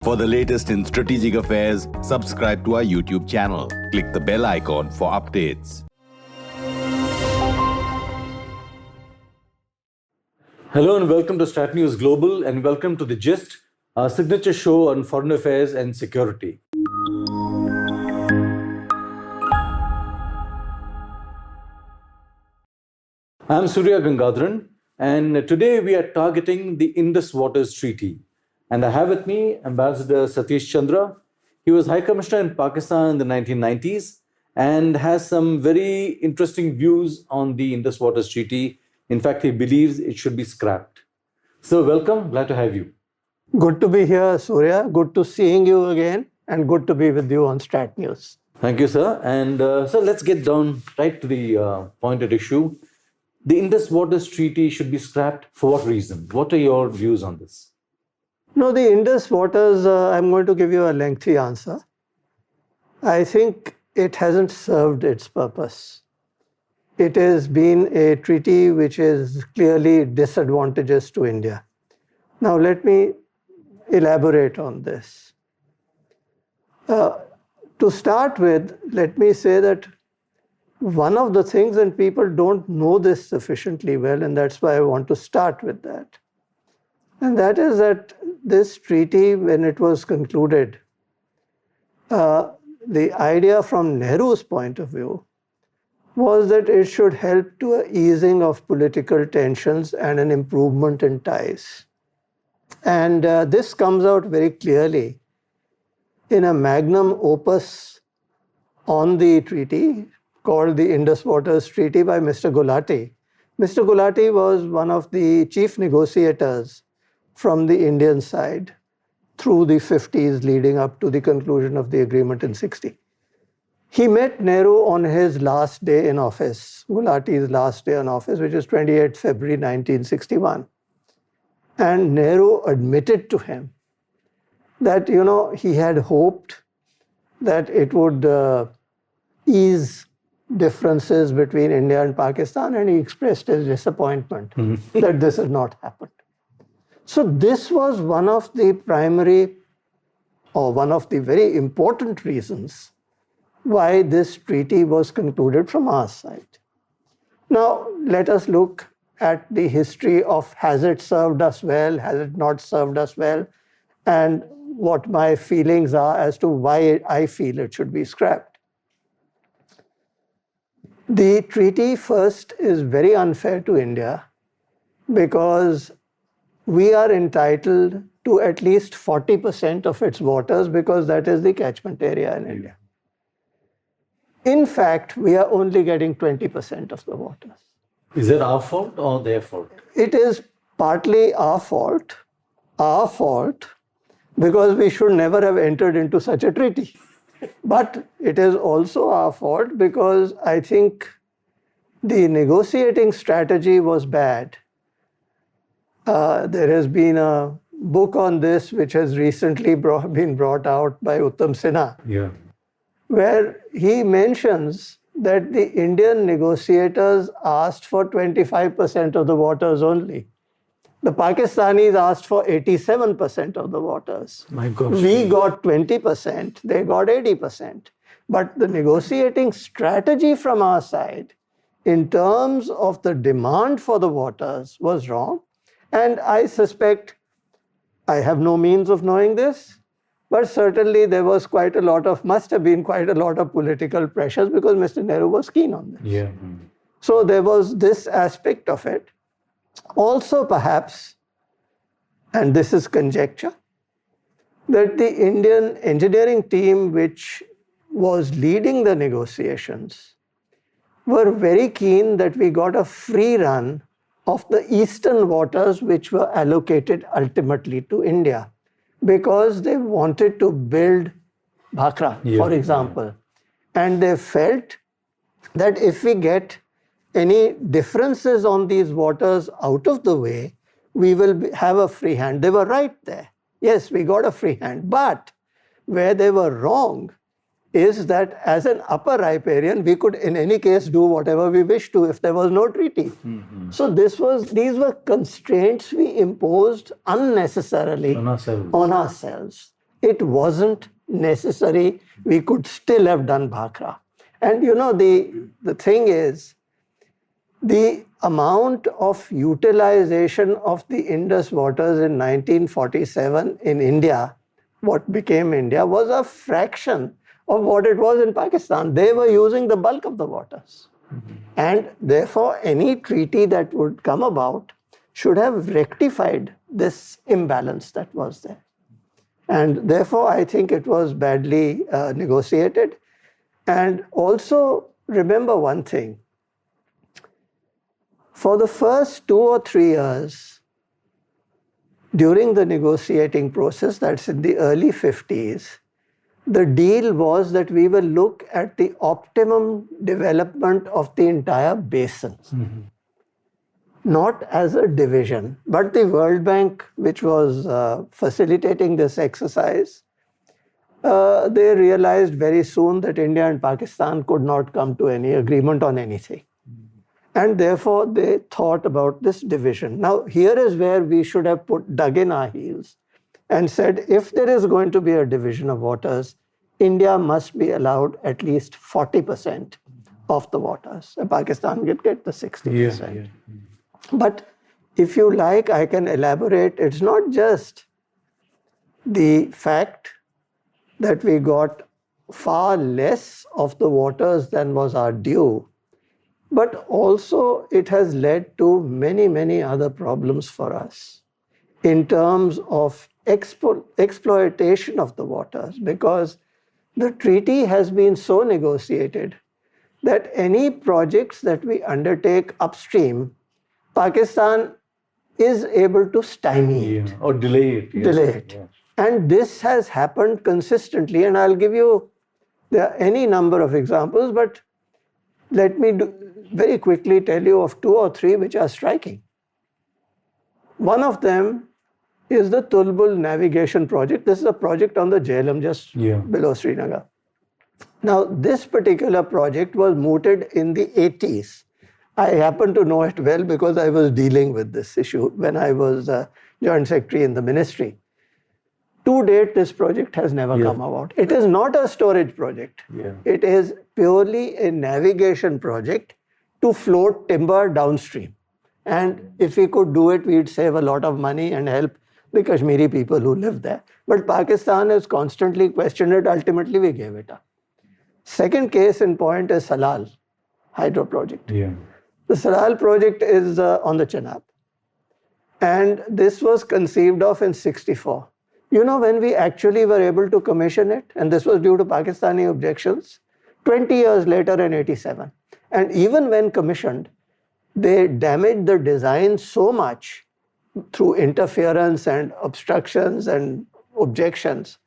For the latest in strategic affairs, subscribe to our YouTube channel. Click the bell icon for updates. Hello and welcome to Strat News Global and welcome to The Gist, our signature show on foreign affairs and security. I'm Surya Gangadharan, and today we are targeting the Indus Waters Treaty. And I have with me Ambassador Satish Chandra. He was High Commissioner in Pakistan in the 1990s and has some very interesting views on the Indus Waters Treaty. In fact, he believes it should be scrapped. So welcome, glad to have you. Good to be here, Surya. Good to seeing you again and good to be with you on Strat News. Thank you, sir. And so let's get down right to the pointed issue. The Indus Waters Treaty should be scrapped. For what reason? What are your views on this? No, the Indus Waters, I'm going to give you a lengthy answer. I think it hasn't served its purpose. It has been a treaty which is clearly disadvantageous to India. Now, let me elaborate on this. To start with, let me say that one of the things, and people don't know this sufficiently well, and that's why I want to start with that. And that is that this treaty, when it was concluded, the idea from Nehru's point of view was that it should help to an easing of political tensions and an improvement in ties. And this comes out very clearly in a magnum opus on the treaty called the Indus Waters Treaty by Mr. Gulati. Mr. Gulati was one of the chief negotiators from the Indian side through the 50s leading up to the conclusion of the agreement in 60. He met Nehru on his last day in office, Gulati's last day in office, which is 28 February 1961. And Nehru admitted to him that, he had hoped that it would ease differences between India and Pakistan, and he expressed his disappointment that this had not happened. So this was one of the primary, or one of the very important reasons why this treaty was concluded from our side. Now, let us look at the history of has it served us well, has it not served us well, and what my feelings are as to why I feel it should be scrapped. The treaty first is very unfair to India because we are entitled to at least 40% of its waters because that is the catchment area in India. In fact, we are only getting 20% of the waters. Is it our fault or their fault? It is partly our fault, because we should never have entered into such a treaty. But it is also our fault because I think the negotiating strategy was bad. There has been a book on this which has recently been brought out by Uttam Sinha, where he mentions that the Indian negotiators asked for 25% of the waters only. The Pakistanis asked for 87% of the waters. My gosh. We got 20%, they got 80%. But the negotiating strategy from our side, in terms of the demand for the waters, was wrong. And I suspect, I have no means of knowing this, but certainly there was must have been quite a lot of political pressures because Mr. Nehru was keen on this. So there was this aspect of it. Also, perhaps, and this is conjecture, that the Indian engineering team which was leading the negotiations were very keen that we got a free run of the eastern waters which were allocated ultimately to India because they wanted to build Bhakra, for example. And they felt that if we get any differences on these waters out of the way, we will have a free hand. They were right there. Yes, we got a free hand. But where they were wrong is that as an upper riparian, we could in any case do whatever we wish to if there was no treaty. So these were constraints we imposed unnecessarily on ourselves. it wasn't necessary. We could still have done Bhakra. And the thing is, the amount of utilization of the Indus waters in 1947 in India, what became India, was a fraction of what it was in Pakistan. They were using the bulk of the waters. And therefore, any treaty that would come about should have rectified this imbalance that was there. And therefore, I think it was badly negotiated. And also, remember one thing. For the first 2 or 3 years, during the negotiating process, that's in the early 50s, the deal was that we will look at the optimum development of the entire basin. Not as a division, but the World Bank, which was facilitating this exercise, they realized very soon that India and Pakistan could not come to any agreement on anything. And therefore, they thought about this division. Now, here is where we should have dug in our heels and said, if there is going to be a division of waters, India must be allowed at least 40% of the waters. Pakistan can get the 60%. But if you like, I can elaborate. It's not just the fact that we got far less of the waters than was our due, but also it has led to many, many other problems for us in terms of exploitation of the waters, because the treaty has been so negotiated that any projects that we undertake upstream, Pakistan is able to stymie it. Or delay it. Delay it. Yes. And this has happened consistently, and I'll give you, there are any number of examples, but let me very quickly tell you of 2 or 3 which are striking. One of them is the Tulbul navigation project. This is a project on the Jhelum, just below Srinagar. Now, this particular project was mooted in the 80s. I happen to know it well because I was dealing with this issue when I was Joint Secretary in the ministry. To date, this project has never come about. It is not a storage project. It is purely a navigation project to float timber downstream. And if we could do it, we'd save a lot of money and help the Kashmiri people who live there. But Pakistan has constantly questioned it. Ultimately, we gave it up. Second case in point is Salal hydro project. The Salal project is on the Chenab. And this was conceived of in 64. You know when we actually were able to commission it, and this was due to Pakistani objections, 20 years later in 87. And even when commissioned, they damaged the design so much through interference and obstructions and objections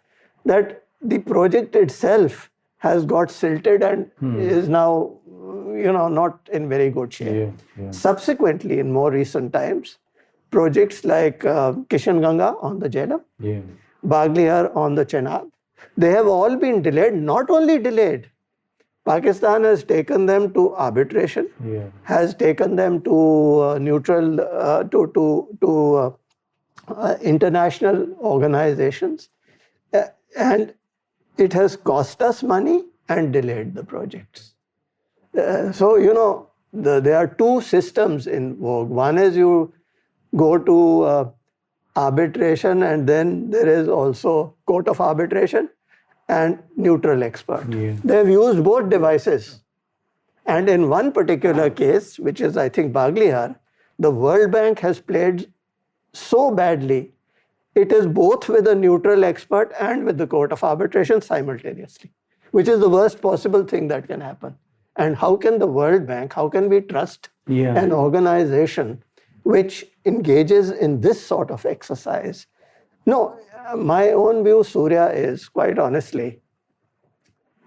that the project itself has got silted and is now, not in very good shape. Subsequently, in more recent times, projects like Kishanganga on the Jhelum, Baglihar on the Chenab, they have all been delayed. Not only delayed, Pakistan has taken them to arbitration, has taken them to neutral, to international organizations, and it has cost us money and delayed the projects. So, there are 2 systems in vogue. One is you go to arbitration, and then there is also court of arbitration and neutral expert. They've used both devices. And in one particular case, which is, I think, Baglihar, the World Bank has played so badly, it is both with a neutral expert and with the court of arbitration simultaneously, which is the worst possible thing that can happen. And how can the World Bank, how can we trust an organization which engages in this sort of exercise? No, my own view, Surya, is quite honestly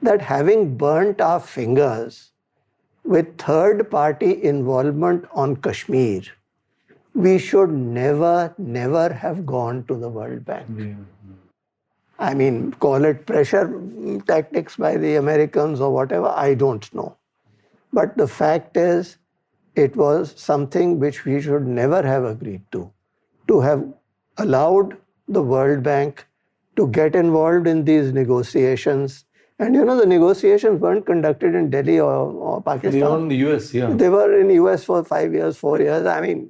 that having burnt our fingers with third-party involvement on Kashmir, we should never, never have gone to the World Bank. I mean, call it pressure tactics by the Americans or whatever, I don't know. But the fact is, it was something which we should never have agreed to have allowed the World Bank to get involved in these negotiations. And the negotiations weren't conducted in Delhi or Pakistan. They were in the US, yeah. They were in US for 5 years, 4 years. I mean,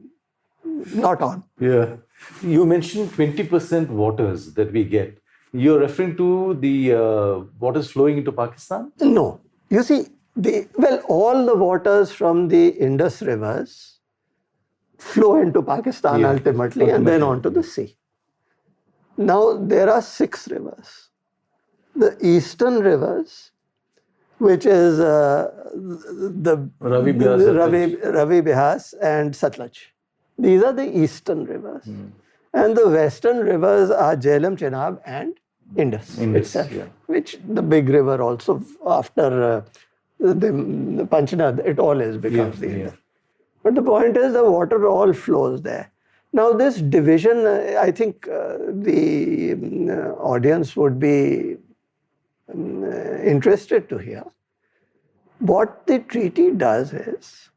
not on. Yeah. You mentioned 20% waters that we get. You're referring to the waters flowing into Pakistan? No. You see, all the waters from the Indus rivers flow into Pakistan ultimately and then onto the sea. Now, there are 6 rivers. The eastern rivers, which is the Ravi, Bihas and Satluj. These are the eastern rivers. And the western rivers are Jhelum, Chenab and Indus itself, which the big river also after the Panchnad, it always becomes the Indus. But the point is the water all flows there. Now this division, I think the audience would be interested to hear. What the treaty does is,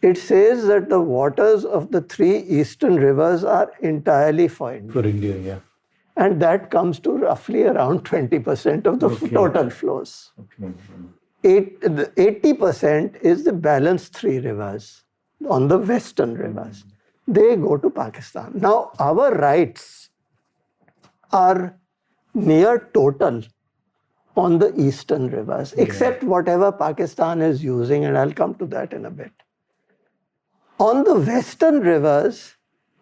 it says that the waters of the 3 eastern rivers are entirely for India. For India, yeah. And that comes to roughly around 20% of the total flows. 80% is the balanced 3 rivers on the western rivers. They go to Pakistan. Now, our rights are near total on the eastern rivers, except whatever Pakistan is using, and I'll come to that in a bit. On the western rivers,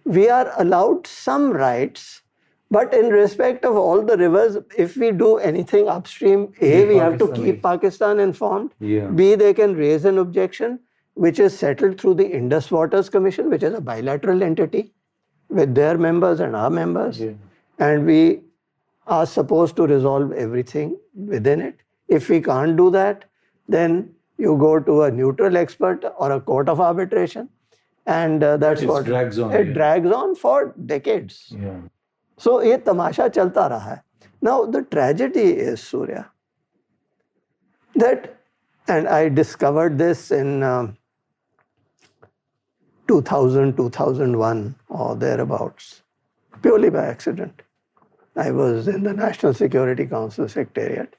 we are allowed some rights, but in respect of all the rivers, if we do anything upstream, A, we have to keep Pakistan informed, B, they can raise an objection, which is settled through the Indus Waters Commission, which is a bilateral entity with their members and our members. And we are supposed to resolve everything within it. If we can't do that, then you go to a neutral expert or a court of arbitration. And that's what drags on. It drags on for decades. So, ये तमाशा चलता रहा है. Now, the tragedy is, Surya, that, and I discovered this in 2000, 2001 or thereabouts, purely by accident. I was in the National Security Council Secretariat,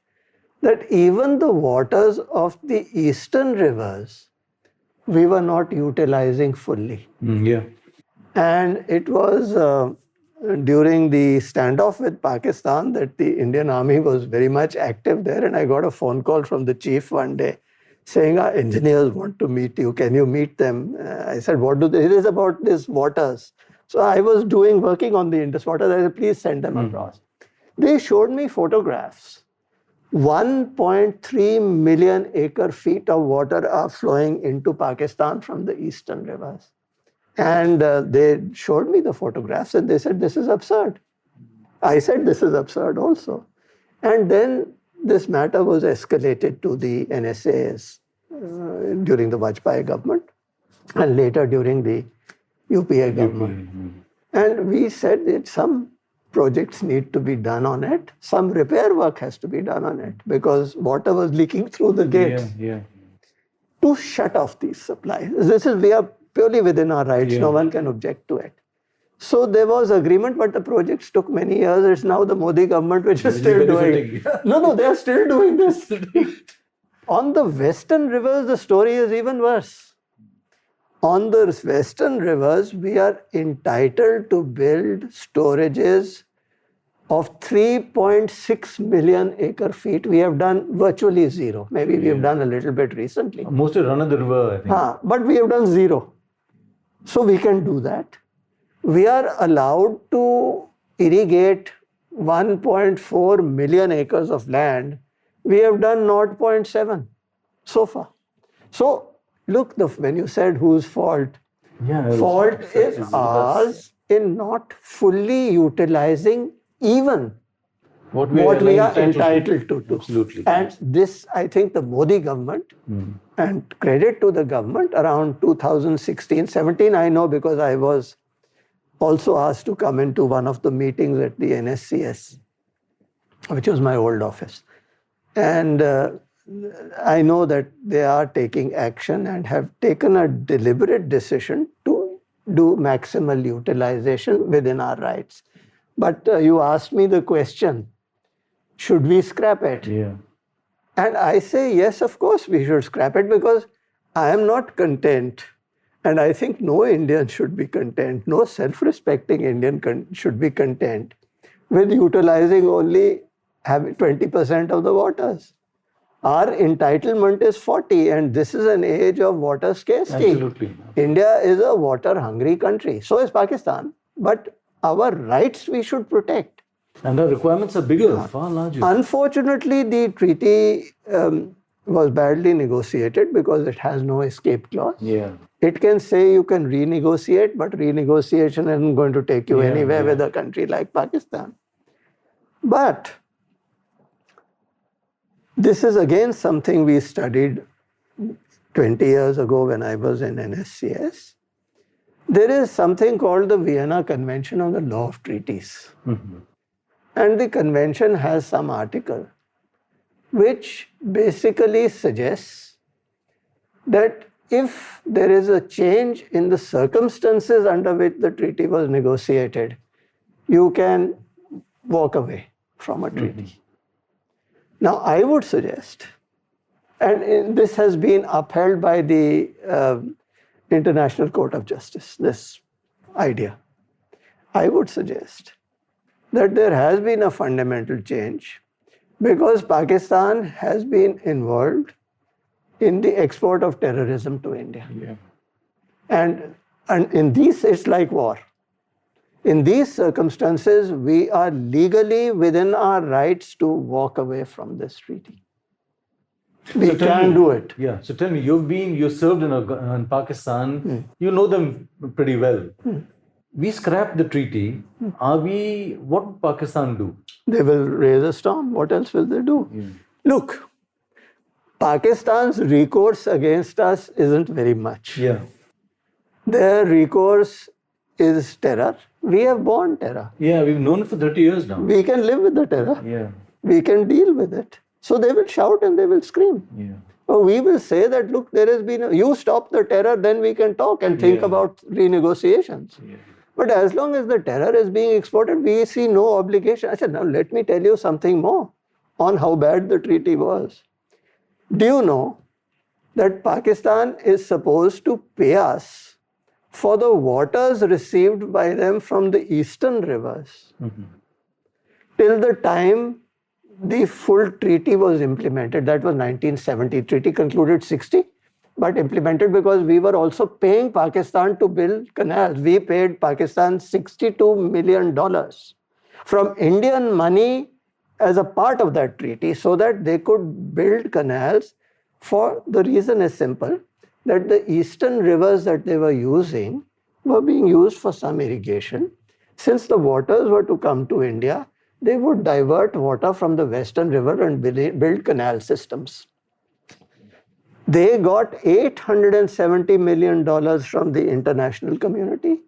that even the waters of the eastern rivers, we were not utilizing fully. And it was during the standoff with Pakistan that the Indian Army was very much active there, and I got a phone call from the chief one day saying, our engineers want to meet you, can you meet them? I said, what do they, it is about these waters. So I was working on the Indus waters. I said, please send them across. They showed me photographs. 1.3 million acre feet of water are flowing into Pakistan from the eastern rivers. And they showed me the photographs and they said, this is absurd. I said, this is absurd also. And then this matter was escalated to the NSAs during the Vajpayee government and later during the UPA government. And we said that some projects need to be done on it. Some repair work has to be done on it because water was leaking through the gates. To shut off these supplies. We are purely within our rights. No one can object to it. So there was agreement, but the projects took many years. It's now the Modi government which is still doing it. No, they are still doing this. On the western rivers, the story is even worse. On the western rivers, we are entitled to build storages of 3.6 million acre feet. We have done virtually zero. Maybe we have done a little bit recently. Mostly run of the river, I think. But we have done zero. So we can do that. We are allowed to irrigate 1.4 million acres of land. We have done 0.7 so far. So look, when you said whose fault, fault is ours in not fully utilizing even what we are entitled to. Absolutely. And this, I think the Modi government, and credit to the government, around 2016, 17, I know because I was also asked to come into one of the meetings at the NSCS, which was my old office. And I know that they are taking action and have taken a deliberate decision to do maximal utilization within our rights. But you asked me the question, should we scrap it? Yeah. And I say, yes, of course we should scrap it, because I am not content. And I think no Indian should be content, no self-respecting Indian should be content with utilizing only 20% of the waters. Our entitlement is 40, and this is an age of water scarcity. Absolutely. India is a water-hungry country. So is Pakistan. But our rights we should protect. And the requirements are bigger, far larger. Unfortunately, the treaty was badly negotiated because it has no escape clause. Yeah. It can say you can renegotiate, but renegotiation isn't going to take you anywhere with a country like Pakistan. But this is again something we studied 20 years ago when I was in NSCS. There is something called the Vienna Convention on the Law of Treaties. Mm-hmm. And the convention has some article which basically suggests that if there is a change in the circumstances under which the treaty was negotiated, you can walk away from a treaty. Mm-hmm. Now, I would suggest, and this has been upheld by the International Court of Justice, this idea, I would suggest that there has been a fundamental change because Pakistan has been involved in the export of terrorism to India. Yeah. And in these, it's like war. In these circumstances, we are legally within our rights to walk away from this treaty. We can do it. Yeah. So tell me, you served in Pakistan. You know them pretty well. We scrapped the treaty. What would Pakistan do? They will raise a storm. What else will they do? Yeah. Look, Pakistan's recourse against us isn't very much. Yeah. Their recourse is terror. We have borne terror. Yeah, we've known it for 30 years now. We can live with the terror. Yeah. We can deal with it. So they will shout and they will scream. Yeah. Or we will say that, look, there has been you stop the terror, then we can talk and think about renegotiations. Yeah. But as long as the terror is being exported, we see no obligation. I said, now let me tell you something more on how bad the treaty was. Do you know that Pakistan is supposed to pay us for the waters received by them from the eastern rivers? Mm-hmm. Till the time the full treaty was implemented, that was 1970. Treaty concluded 60, but implemented because we were also paying Pakistan to build canals. We paid Pakistan $62 million from Indian money as a part of that treaty so that they could build canals. For the reason is simple, that the eastern rivers that they were using were being used for some irrigation. Since the waters were to come to India, they would divert water from the western river and build canal systems. They got $870 million from the international community,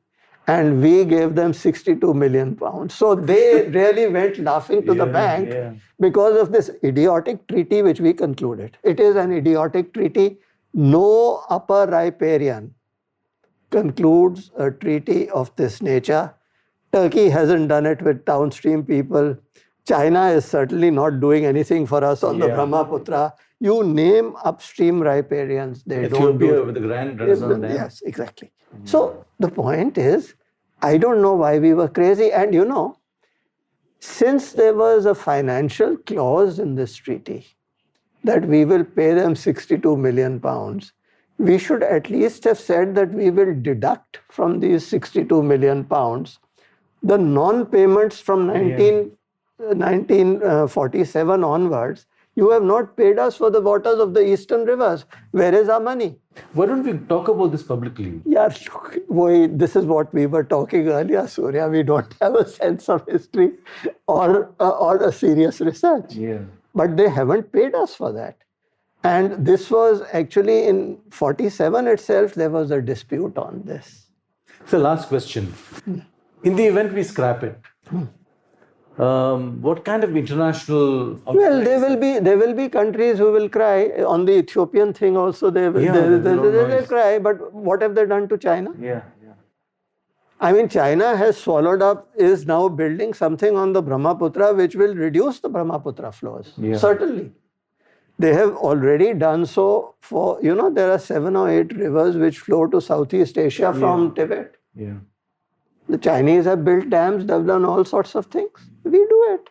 and we gave them 62 million pounds. So they really went laughing to the bank because of this idiotic treaty which we concluded. It is an idiotic treaty. No upper riparian concludes a treaty of this nature. Turkey hasn't done it with downstream people. China is certainly not doing anything for us on the Brahmaputra. You name upstream riparians, they don't do it. Ethiopia with the Grand Renaissance Dam. Yes, exactly. So the point is, I don't know why we were crazy. And you know, since there was a financial clause in this treaty that we will pay them 62 million pounds, we should at least have said that we will deduct from these 62 million pounds the non-payments from 1947 onwards. You have not paid us for the waters of the eastern rivers. Where is our money? Why don't we talk about this publicly? Yeah, look, this is what we were talking earlier, Surya. We don't have a sense of history or a serious research. Yeah. But they haven't paid us for that. And this was actually in 47 itself, there was a dispute on this. So last question. In the event we scrap it, what kind of international... Well, there will be countries who will cry. On the Ethiopian thing also, they'll cry. But what have they done to China? Yeah. Yeah. Yeah. What have they done to China? Yeah. I mean, China has swallowed up, is now building something on the Brahmaputra which will reduce the Brahmaputra flows. Yeah. Certainly. They have already done so for, there are 7 or 8 rivers which flow to Southeast Asia from Tibet. Yeah. The Chinese have built dams, they've done all sorts of things. We do it.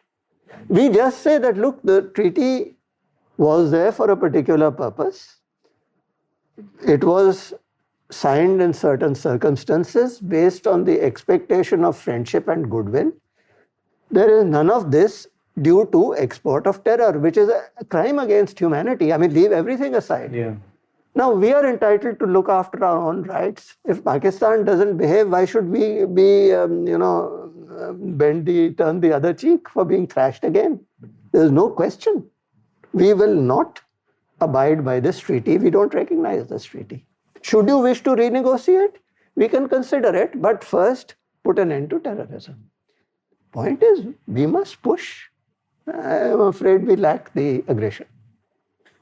We just say that, look, the treaty was there for a particular purpose. It was signed in certain circumstances based on the expectation of friendship and goodwill. There is none of this due to export of terror, which is a crime against humanity. I mean, leave everything aside. Yeah. Now, we are entitled to look after our own rights. If Pakistan doesn't behave, why should we be, turn the other cheek for being thrashed again? There's no question. We will not abide by this treaty. We don't recognize this treaty. Should you wish to renegotiate, we can consider it, but first put an end to terrorism. Point is, we must push. I'm afraid we lack the aggression.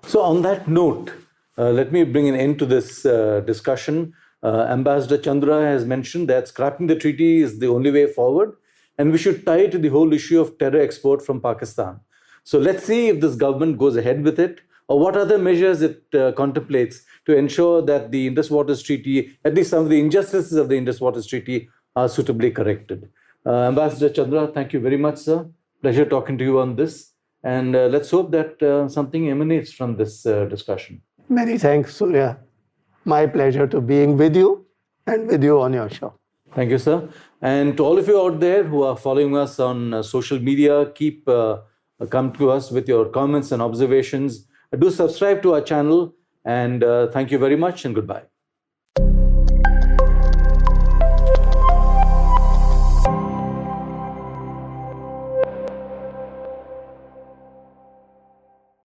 So on that note, let me bring an end to this discussion. Ambassador Chandra has mentioned that scrapping the treaty is the only way forward, and we should tie it to the whole issue of terror export from Pakistan. So let's see if this government goes ahead with it, or what other measures it contemplates to ensure that the Indus Waters Treaty, at least some of the injustices of the Indus Waters Treaty, are suitably corrected. Ambassador Chandra, thank you very much, sir. Pleasure talking to you on this. And let's hope that something emanates from this discussion. Many thanks, Surya. My pleasure to being with you and with you on your show. Thank you, sir. And to all of you out there who are following us on social media, keep come to us with your comments and observations. Do subscribe to our channel, and thank you very much and goodbye.